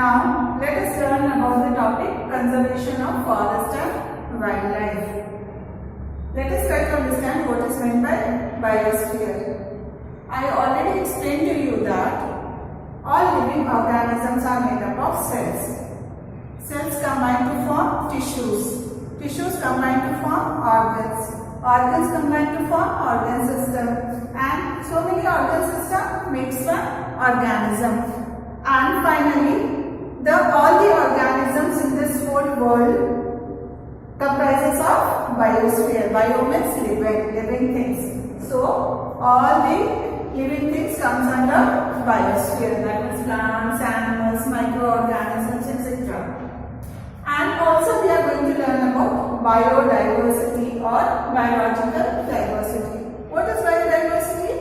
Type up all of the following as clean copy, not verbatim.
Now let us learn about the topic conservation of forest and wildlife. Let us try to understand what is meant by biosphere. I already explained to you that all living organisms are made up of cells. Cells combine to form tissues. Tissues combine to form organs. Organs combine to form organ system. And so many organ systems makes one organism. And finally, all the organisms in this whole world comprises of biosphere. Bio means living things. So all the living things comes under biosphere. That means plants, animals, microorganisms, etc. And also we are going to learn about biodiversity or biological diversity. What is biodiversity?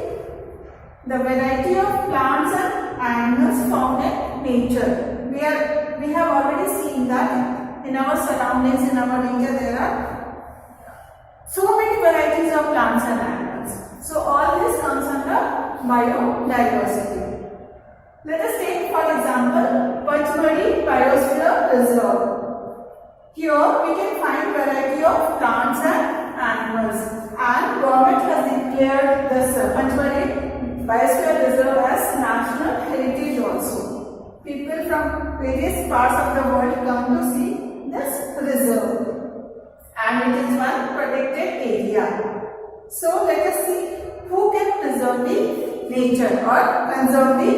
The variety of plants and animals found in nature. We have already seen that in our surroundings, in our nature, there are so many varieties of plants and animals. So all this comes under biodiversity. Let us take for example Pachmadi Biosphere Reserve. Here we can find variety of plants and animals, and government has declared this Pachmadi Biosphere Reserve as National Heritage also. People from various parts of the world come to see this reserve, and it is one protected area. So let us see who can preserve the nature or conserve the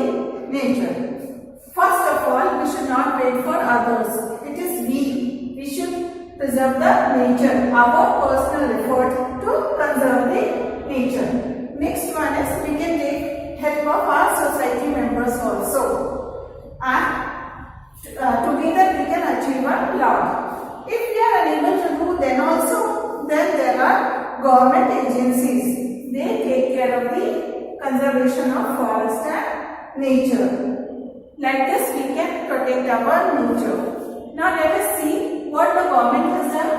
nature. First of all, we should not wait for others. It is we. We should preserve the nature, our personal effort to conserve the nature. Next one is we can take help of our society members also. And together we can achieve a lot. If we are unable to do, then there are government agencies. They take care of the conservation of forest and nature. Like this we can protect our nature. Now let us see what the government has done.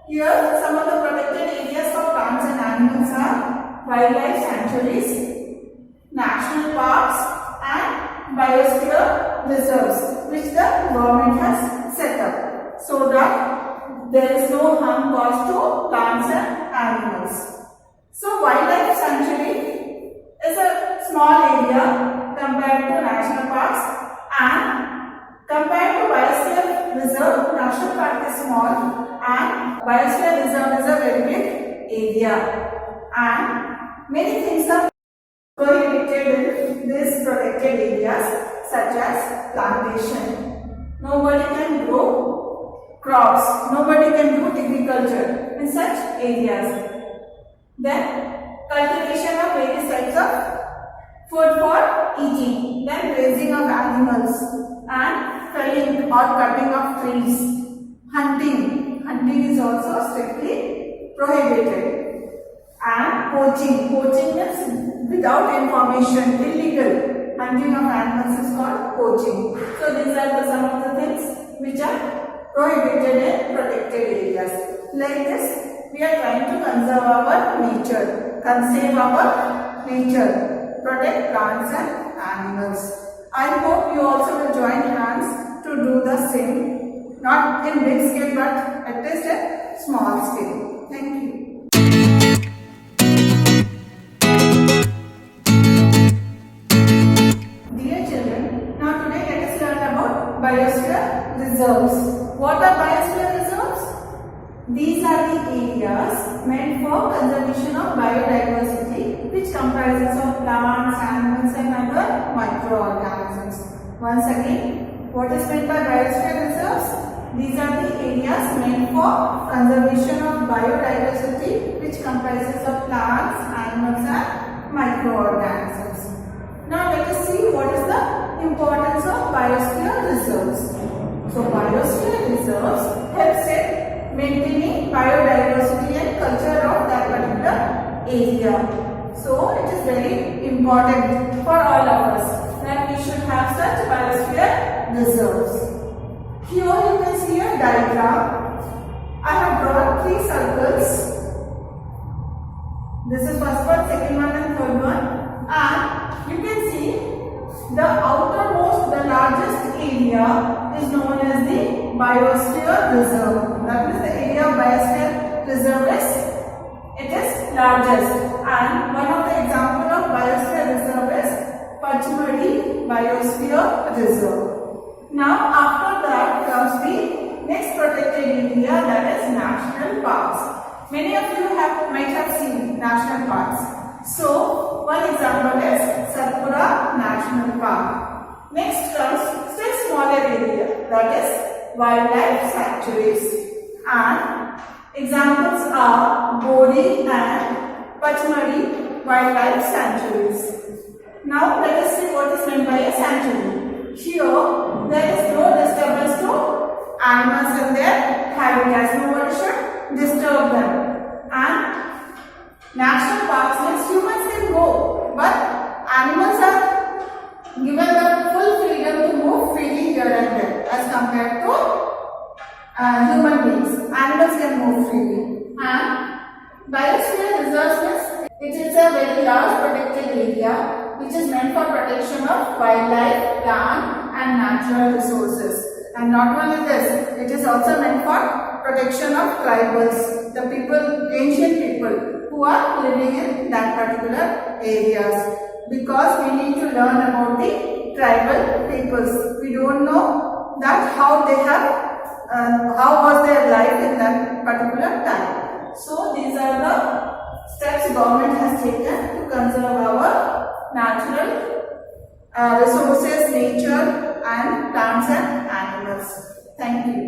Here some of the protected areas for plants and animals are wildlife sanctuaries, national parks and biosphere reserves, which the government has set up so that there is no harm caused to plants and animals. So wildlife sanctuary is a small area compared to national parks, and compared to biosphere reserve, national park is small and biosphere reserve is a very big area, and many things are prohibited in these protected areas, such as plantation. Nobody can grow crops, nobody can do agriculture in such areas. Then cultivation of various types of food for eating, then raising of animals, and felling or cutting of trees. Hunting is also strictly prohibited. And poaching is without information, illegal. Hunting of animals is called poaching. So these are some of the things which are prohibited in protected areas. Like this, we are trying to conserve our nature, conserve our nature, protect plants and animals. I hope you also will join hands to do the same, not in big scale but at least a small scale. Thank you. Biosphere reserves. What are biosphere reserves? These are the areas meant for conservation of biodiversity, which comprises of plants, animals and other microorganisms. Once again, what is meant by biosphere reserves? These are the areas meant for conservation of biodiversity, which comprises of plants, animals and microorganisms. Now let us see what is the importance of biosphere reserves. So biosphere reserves helps in maintaining biodiversity and culture of that particular area. So it is very important for all of us that we should have such biosphere reserves. Here you can see a diagram. I have drawn 3 circles. This is first one, second one and third one. And you can see the outermost, the largest area is known as the Biosphere Reserve. That means the area of Biosphere Reserve is largest. And one of the example of Biosphere Reserve is Pachmadi Biosphere Reserve. Now after that comes the next protected area, that is national parks. Many of you might have seen national parks. So one example is Satpura National Park. Next comes still smaller area, that is wildlife sanctuaries. And examples are Bori and Pachmadi wildlife sanctuaries. Now let us see what is meant by a sanctuary. Here there is no disturbance to animals and their habitats. Nobody should disturb them. And national parks means humans can go, but animals are given the full freedom to move freely here and there as compared to human beings. Animals can move freely. And Biosphere Reserve means it is a very large protected area which is meant for protection of wildlife, plant and natural resources. And not only this, it is also meant for protection of tribals, the people, ancient people who are living in that particular areas, because we need to learn about the tribal peoples. We don't know that how they have, how was their life in that particular time. So these are the steps government has taken to conserve our natural resources, nature and plants and animals. Thank you.